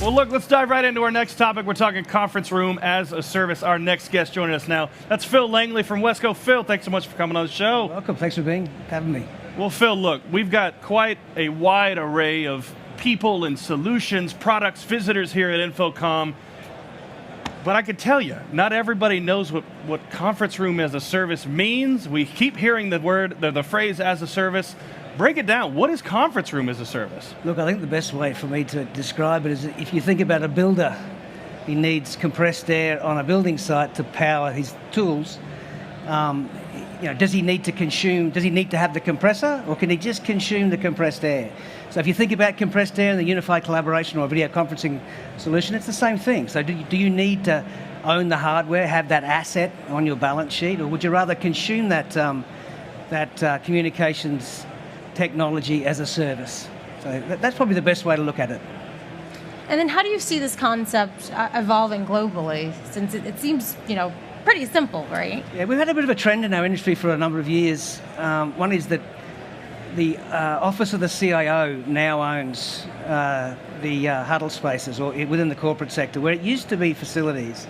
Well, look, let's dive right into our next topic. We're talking conference room as a service. Our next guest joining us now, that's Phil Langley from Wesco. Phil, thanks so much for coming on the show. Welcome. Thanks for having me. Well, Phil, look, we've got quite a wide array of people and solutions, products, visitors here at InfoComm. But I can tell you, not everybody knows what conference room as a service means. We keep hearing the phrase as a service. Break it down. What is conference room as a service? Look, I think the best way for me to describe it is if you think about a builder, he needs compressed air on a building site to power his tools. Does he need to have the compressor, or can he just consume the compressed air? So if you think about compressed air and the unified collaboration or video conferencing solution, it's the same thing. So do you need to own the hardware, have that asset on your balance sheet, or would you rather consume that communications technology as a service? So that's probably the best way to look at it. And then how do you see this concept evolving globally, since it seems, pretty simple, right? Yeah, we've had a bit of a trend in our industry for a number of years. One is that the Office of the CIO now owns the huddle spaces or within the corporate sector, where it used to be facilities.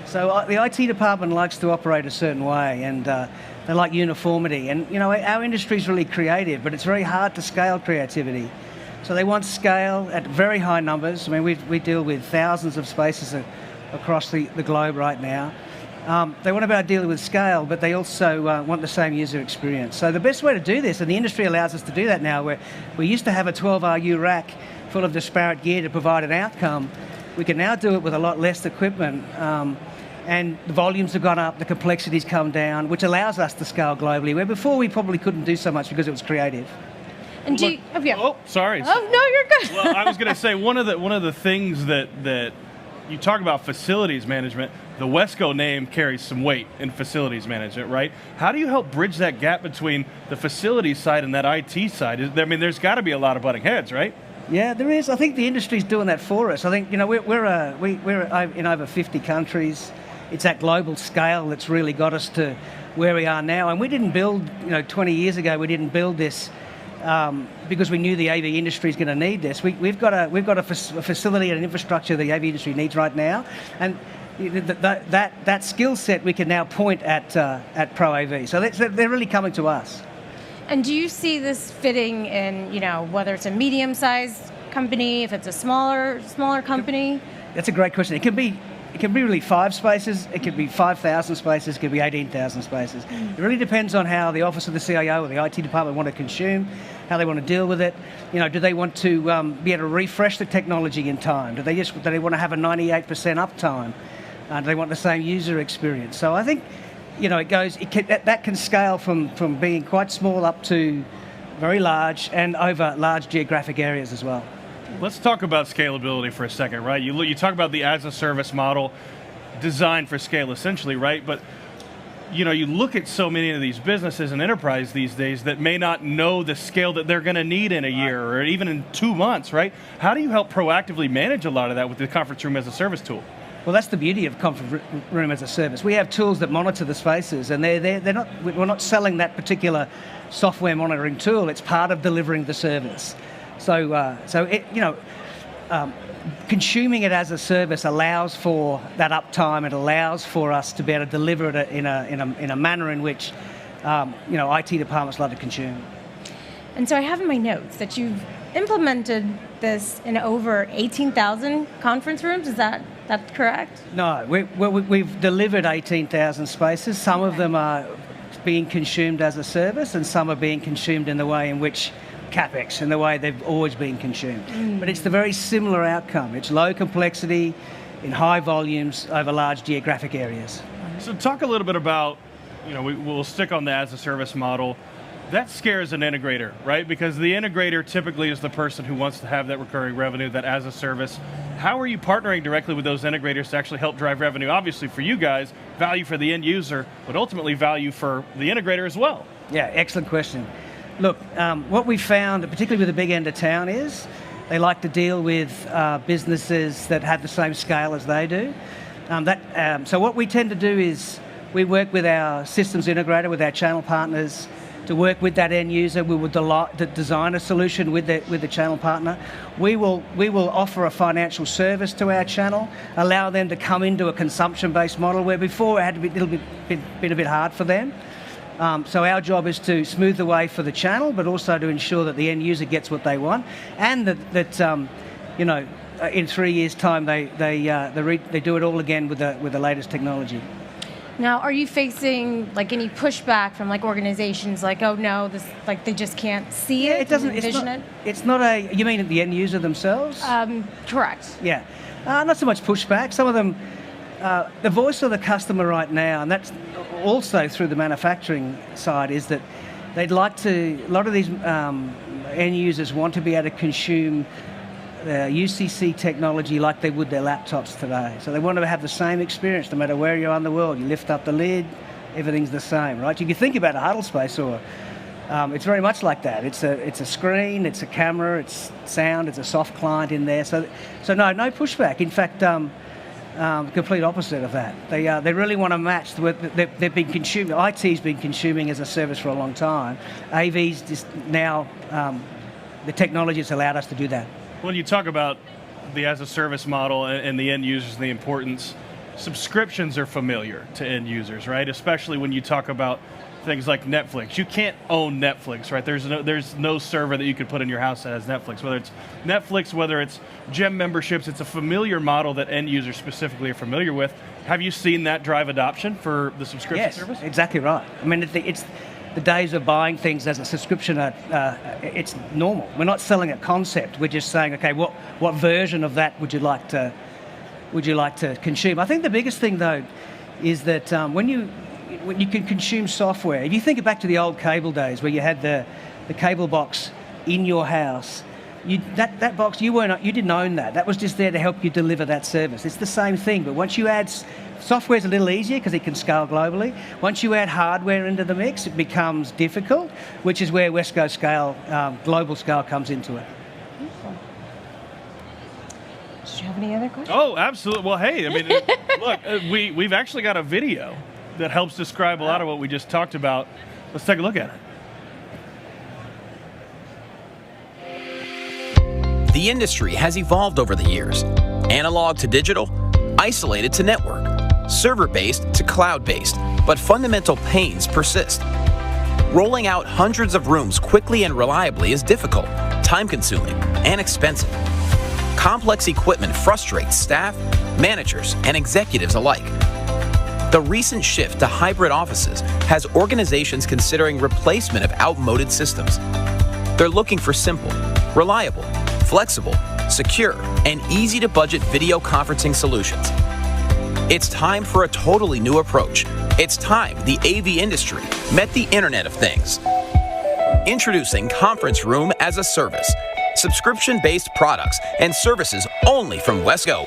So the IT department likes to operate a certain way, and they like uniformity. And our industry is really creative, but it's very hard to scale creativity. So they want scale at very high numbers. I mean, we deal with thousands of spaces across the globe right now. They want to be able to deal with scale, but they also want the same user experience. So the best way to do this, and the industry allows us to do that now, where we used to have a 12 RU rack full of disparate gear to provide an outcome, we can now do it with a lot less equipment. And the volumes have gone up, the complexity's come down, which allows us to scale globally, where before we probably couldn't do so much because it was creative. And sorry. Oh, no, you're good. Well, I was going to say, one of the things that you talk about facilities management, the Wesco name carries some weight in facilities management, right? How do you help bridge that gap between the facilities side and that IT side? There's got to be a lot of butting heads, right? Yeah, there is. I think the industry's doing that for us. I think we're in over 50 countries. It's that global scale that's really got us to where we are now. And we didn't build, 20 years ago, we didn't build this because we knew the AV industry is going to need this. We've got a facility and an infrastructure the AV industry needs right now, and that skill set we can now point at Pro AV. So they're really coming to us. And do you see this fitting in, whether it's a medium-sized company, if it's a smaller company? That's a great question. It can be really 5 spaces, it could be 5,000 spaces, it could be 18,000 spaces. It really depends on how the Office of the CIO or the IT department want to consume, how they want to deal with it. Do they want to be able to refresh the technology in time? Do they want to have a 98% uptime? Do they want the same user experience? So I think, that can scale from being quite small up to very large and over large geographic areas as well. Let's talk about scalability for a second, right? You talk about the as-a-service model designed for scale, essentially, right? But you look at so many of these businesses and enterprise these days that may not know the scale that they're going to need in a year or even in 2 months, right? How do you help proactively manage a lot of that with the conference room as a service tool? Well, that's the beauty of conference room as a service. We have tools that monitor the spaces, and we're not selling that particular software monitoring tool. It's part of delivering the service. So consuming it as a service allows for that uptime. It allows for us to be able to deliver it in a manner in which IT departments love to consume. And so I have in my notes that you've implemented this in over 18,000 conference rooms. Is that correct? No, we've delivered 18,000 spaces. Some of them are being consumed as a service, and some are being consumed in the way in which CapEx, in the way they've always been consumed. But it's the very similar outcome. It's low complexity in high volumes over large geographic areas. So talk a little bit about, we'll stick on the as-a-service model. That scares an integrator, right? Because the integrator typically is the person who wants to have that recurring revenue, that as-a-service. How are you partnering directly with those integrators to actually help drive revenue? Obviously for you guys, value for the end user, but ultimately value for the integrator as well. Yeah, excellent question. Look, what we found, particularly with the big end of town, is they like to deal with businesses that have the same scale as they do. So what we tend to do is we work with our systems integrator, with our channel partners, to work with that end user. We will design a solution with the channel partner. We will offer a financial service to our channel, allow them to come into a consumption-based model where before it had to be been a bit hard for them. So our job is to smooth the way for the channel, but also to ensure that the end user gets what they want, and that in 3 years' time they do it all again with the latest technology. Now, are you facing like any pushback from like organizations like, oh no, this like they just can't see it? It doesn't envision it. It's not a. You mean the end user themselves? Correct. Yeah, not so much pushback. Some of them, the voice of the customer right now, and that's also through the manufacturing side, is that they'd like to. A lot of these end users want to be able to consume UCC technology like they would their laptops today. So they want to have the same experience no matter where you are in the world. You lift up the lid, everything's the same, right? You can think about a huddle space, or it's very much like that. It's a screen, it's a camera, it's sound, it's a soft client in there. So no pushback. In fact, complete opposite of that. They really want to match what they've been consuming. IT's been consuming as a service for a long time. AV's just now, the technology has allowed us to do that. When you talk about the as-a-service model and the end users and the importance, subscriptions are familiar to end users, right? Especially when you talk about things like Netflix. You can't own Netflix, right? There's no server that you could put in your house that has Netflix. Whether it's Netflix, whether it's gem memberships, it's a familiar model that end users specifically are familiar with. Have you seen that drive adoption for the subscription service? Yes, exactly right. I mean, it's the days of buying things as a subscription it's normal. We're not selling a concept. We're just saying, okay, what version of that would you like to consume? I think the biggest thing though is that when you can consume software, if you think back to the old cable days where you had the cable box in your house, that box you didn't own that. That was just there to help you deliver that service. It's the same thing, but once you add software's a little easier because it can scale globally. Once you add hardware into the mix, it becomes difficult, which is where Wesco scale, global scale, comes into it. Did you have any other questions? Oh, absolutely. Well, hey, I mean, look, we've actually got a video that helps describe a lot of what we just talked about. Let's take a look at it. The industry has evolved over the years. Analog to digital, isolated to network, server-based to cloud-based, but fundamental pains persist. Rolling out hundreds of rooms quickly and reliably is difficult, time-consuming, and expensive. Complex equipment frustrates staff, managers, and executives alike. The recent shift to hybrid offices has organizations considering replacement of outmoded systems. They're looking for simple, reliable, flexible, secure, and easy-to-budget video conferencing solutions. It's time for a totally new approach. It's time the AV industry met the Internet of Things. Introducing Conference Room as a Service, subscription-based products and services only from Wesco.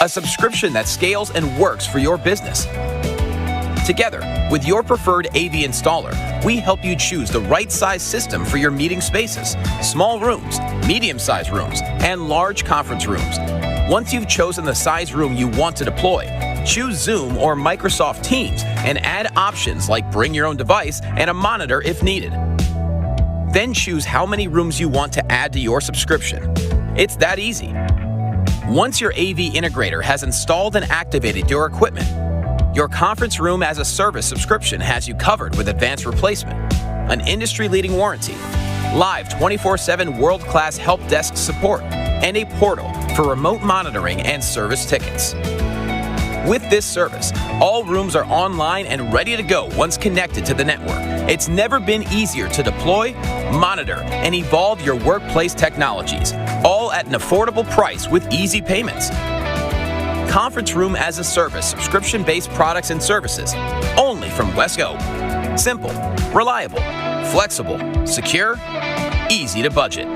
A subscription that scales and works for your business. Together, with your preferred AV installer, we help you choose the right size system for your meeting spaces, small rooms, medium-sized rooms, and large conference rooms. Once you've chosen the size room you want to deploy, choose Zoom or Microsoft Teams and add options like bring your own device and a monitor if needed. Then choose how many rooms you want to add to your subscription. It's that easy. Once your AV integrator has installed and activated your equipment, your Conference Room as a Service subscription has you covered with advanced replacement, an industry-leading warranty, live 24/7 world-class help desk support, and a portal for remote monitoring and service tickets. With this service, all rooms are online and ready to go once connected to the network. It's never been easier to deploy, monitor, and evolve your workplace technologies, all at an affordable price with easy payments. Conference Room as a Service, subscription-based products and services, only from Wesco. Simple, reliable, flexible, secure, easy to budget.